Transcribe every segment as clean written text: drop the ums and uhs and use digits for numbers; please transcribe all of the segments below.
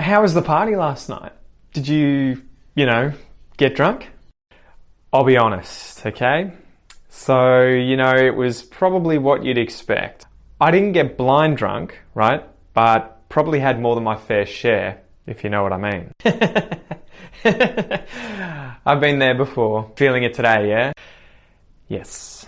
How was the party last night? Did you get drunk? I'll be honest, okay? So, it was probably what you'd expect. I didn't get blind drunk, right? But probably had more than my fair share, if you know what I mean. I've been there before. Feeling it today, yeah? Yes.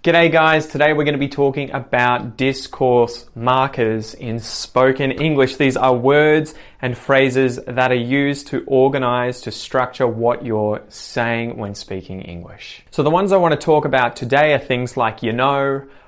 G'day guys, today we're going to be talking about discourse markers in spoken English. These are words and phrases that are used to organize, to structure what you're saying when speaking English. So the ones I want to talk about today are things like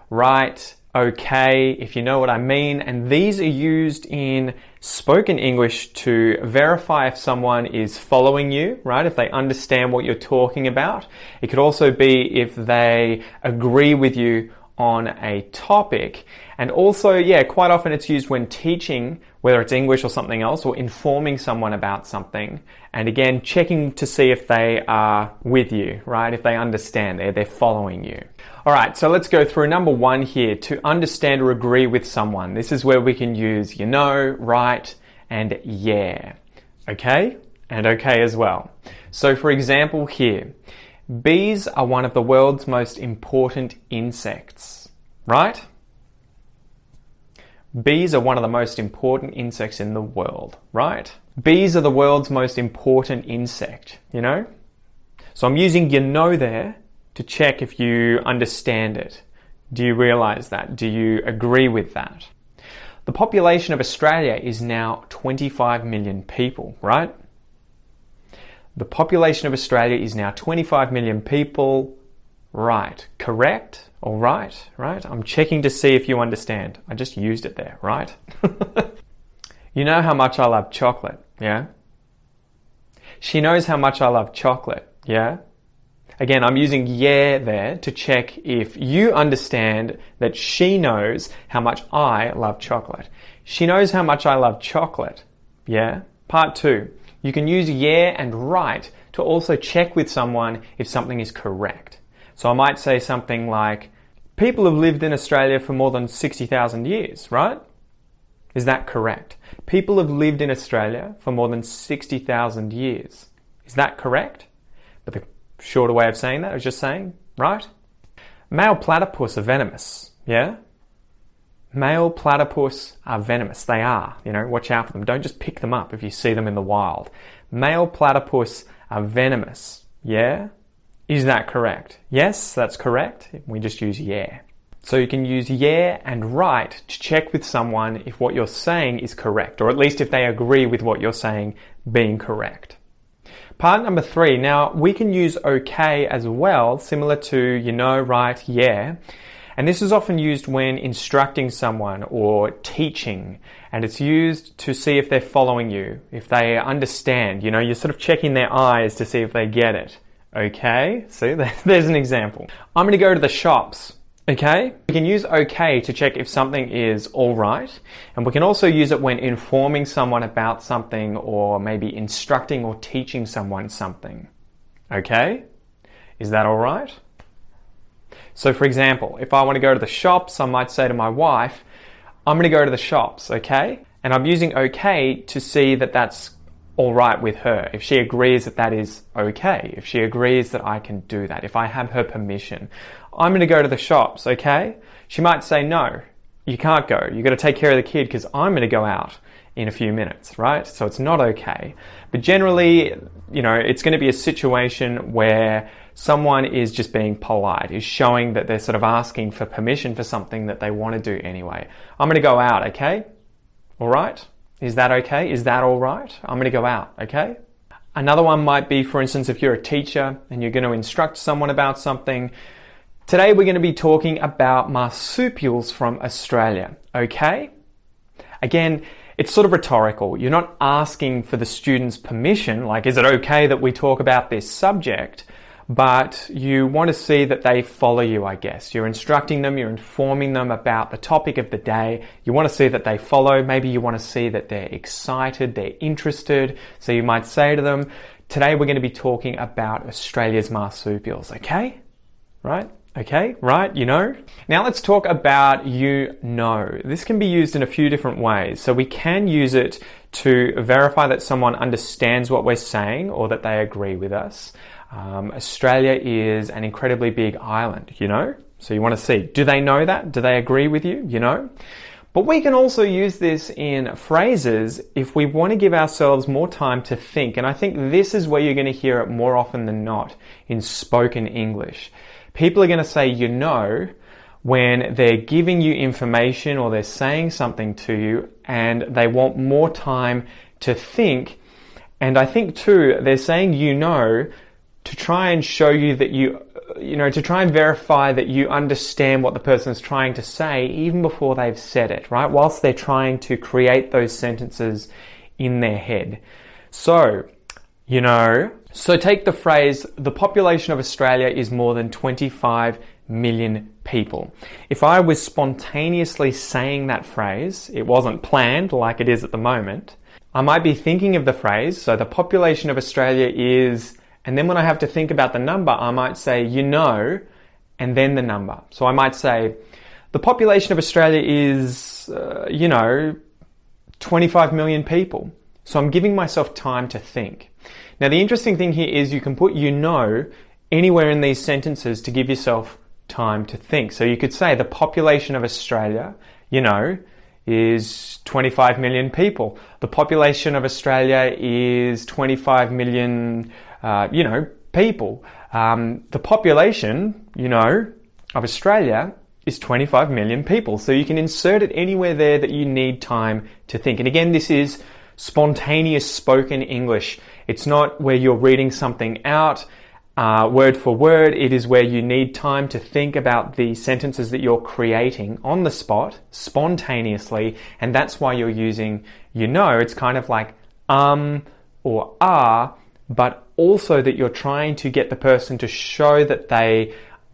right, okay, if you know what I mean, and these are used in spoken English to verify if someone is following you, right? If they understand what you're talking about. It could also be if they agree with you on a topic. And also, quite often it's used when teaching, whether it's English or something else, or informing someone about something. And again, checking to see if they are with you, right? If they understand, they're following you. All right, so let's go through number one here. To understand or agree with someone. This is where we can use right, and yeah. Okay? And okay as well. So for example here, bees are one of the world's most important insects, right? Bees are one of the most important insects in the world, right? Bees are the world's most important insect, So I'm using there to check if you understand it. Do you realize that? Do you agree with that? The population of Australia is now 25 million people, right? The population of Australia is now 25 million people, right? Correct? All right? I'm checking to see if you understand. I just used it there, right? You know how much I love chocolate, yeah? She knows how much I love chocolate, yeah? Again, I'm using there to check if you understand that she knows how much I love chocolate. She knows how much I love chocolate, yeah? Part two, you can use and right to also check with someone if something is correct. So I might say something like, people have lived in Australia for more than 60,000 years, right? Is that correct? People have lived in Australia for more than 60,000 years. Is that correct? But the shorter way of saying that is just saying, right? Male platypus are venomous, yeah? Male platypus are venomous. They are, watch out for them. Don't just pick them up if you see them in the wild. Male platypus are venomous, yeah? Is that correct? Yes, that's correct. We just use yeah. So you can use and right to check with someone if what you're saying is correct, or at least if they agree with what you're saying being correct. Part number three, now we can use okay as well, similar to right, yeah. And this is often used when instructing someone or teaching, and it's used to see if they're following you, if they understand, you're sort of checking their eyes to see if they get it. Okay, see, there's an example. I'm going to go to the shops, okay? We can use okay to check if something is all right, and we can also use it when informing someone about something or maybe instructing or teaching someone something. Okay? Is that all right? So for example, if I want to go to the shops, I might say to my wife, I'm going to go to the shops, okay? And I'm using okay to see that that's all right with her, if she agrees that that is okay, if she agrees that I can do that, if I have her permission. I'm going to go to the shops, okay? She might say, no, you can't go. You've got to take care of the kid because I'm going to go out in a few minutes, right? So it's not okay. But generally, it's going to be a situation where someone is just being polite, is showing that they're sort of asking for permission for something that they want to do anyway. I'm going to go out, okay? All right? Is that okay? Is that all right? I'm going to go out, okay? Another one might be, for instance, if you're a teacher and you're going to instruct someone about something. Today we're going to be talking about marsupials from Australia, okay? Again, it's sort of rhetorical. You're not asking for the student's permission, like, is it okay that we talk about this subject? But you want to see that they follow you, I guess. You're instructing them, you're informing them about the topic of the day. You want to see that they follow. Maybe you want to see that they're excited, they're interested. So you might say to them, today we're going to be talking about Australia's marsupials, okay? right? Okay, right, you know. Now let's talk about you know. This can be used in a few different ways. So we can use it to verify that someone understands what we're saying or that they agree with us. Australia is an incredibly big island, you know. So you want to see, do they know that? Do they agree with you, you know? But we can also use this in phrases if we want to give ourselves more time to think. And I think this is where you're going to hear it more often than not in spoken English. People are going to say, you know, when they're giving you information or they're saying something to you and they want more time to think. And I think too, they're saying, you know, to try and show you that to try and verify that you understand what the person is trying to say even before they've said it, right? Whilst they're trying to create those sentences in their head. So, you know, so take the phrase, the population of Australia is more than 25 million people. If I was spontaneously saying that phrase, it wasn't planned like it is at the moment, I might be thinking of the phrase, so the population of Australia is, and then when I have to think about the number, I might say, you know, and then the number. So I might say, the population of Australia is, 25 million people. So I'm giving myself time to think. Now, the interesting thing here is you can put you know anywhere in these sentences to give yourself time to think. So you could say the population of Australia, you know, is 25 million people. The population of Australia is 25 million, people. The population, of Australia is 25 million people. So you can insert it anywhere there that you need time to think. And again, this is spontaneous spoken English. It's not where you're reading something out word for word. It is where you need time to think about the sentences that you're creating on the spot, spontaneously, and that's why you're using you know. It's kind of like or are, but also that you're trying to get the person to show that they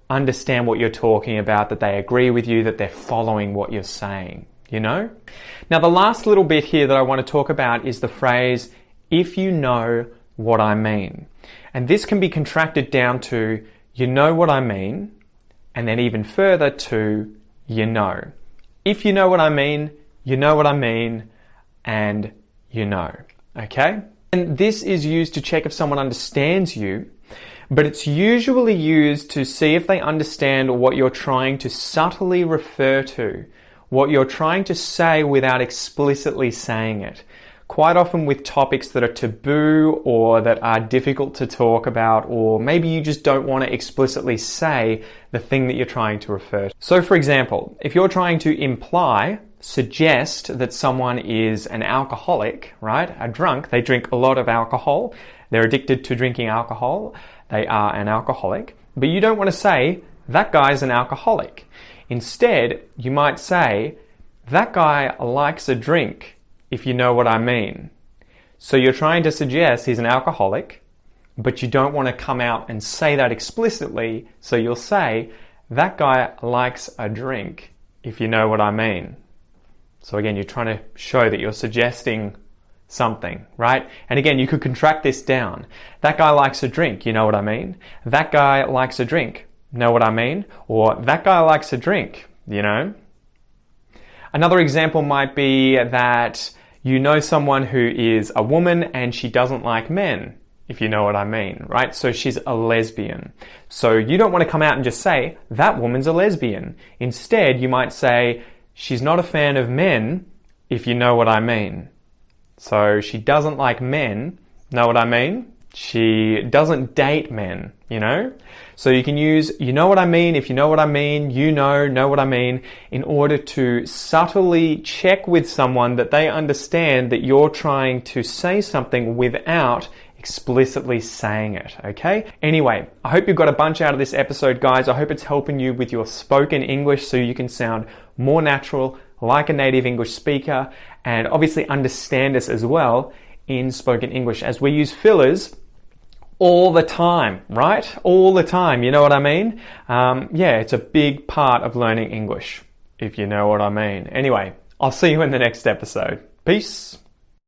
understand what you're talking about, that they agree with you, that they're following what you're saying, you know? Now, the last little bit here that I want to talk about is the phrase, if you know what I mean. And this can be contracted down to, you know what I mean, and then even further to, you know. If you know what I mean, you know what I mean, and you know. Okay? And this is used to check if someone understands you, but it's usually used to see if they understand what you're trying to subtly refer to, what you're trying to say without explicitly saying it. Quite often with topics that are taboo or that are difficult to talk about, or maybe you just don't want to explicitly say the thing that you're trying to refer to. So for example, if you're trying to suggest that someone is an alcoholic, right? A drunk, they drink a lot of alcohol, they're addicted to drinking alcohol, they are an alcoholic, but you don't want to say, that guy's an alcoholic. Instead, you might say, that guy likes a drink, if you know what I mean. So you're trying to suggest he's an alcoholic, but you don't want to come out and say that explicitly, so you'll say, that guy likes a drink, if you know what I mean. So again, you're trying to show that you're suggesting something, right? And again, you could contract this down. That guy likes a drink, you know what I mean? That guy likes a drink, know what I mean? Or that guy likes a drink, you know? Another example might be that you know someone who is a woman and she doesn't like men, if you know what I mean, right? So she's a lesbian. So you don't want to come out and just say, that woman's a lesbian. Instead, you might say, she's not a fan of men, if you know what I mean. So she doesn't like men, know what I mean? She doesn't date men, you know? So you can use, you know what I mean, if you know what I mean, you know what I mean, in order to subtly check with someone that they understand that you're trying to say something without explicitly saying it, okay? Anyway, I hope you got a bunch out of this episode, guys. I hope it's helping you with your spoken English so you can sound more natural, like a native English speaker, and obviously understand us as well in spoken English, as we use fillers all the time, right? All the time, you know what I mean? It's a big part of learning English, if you know what I mean. Anyway, I'll see you in the next episode. Peace.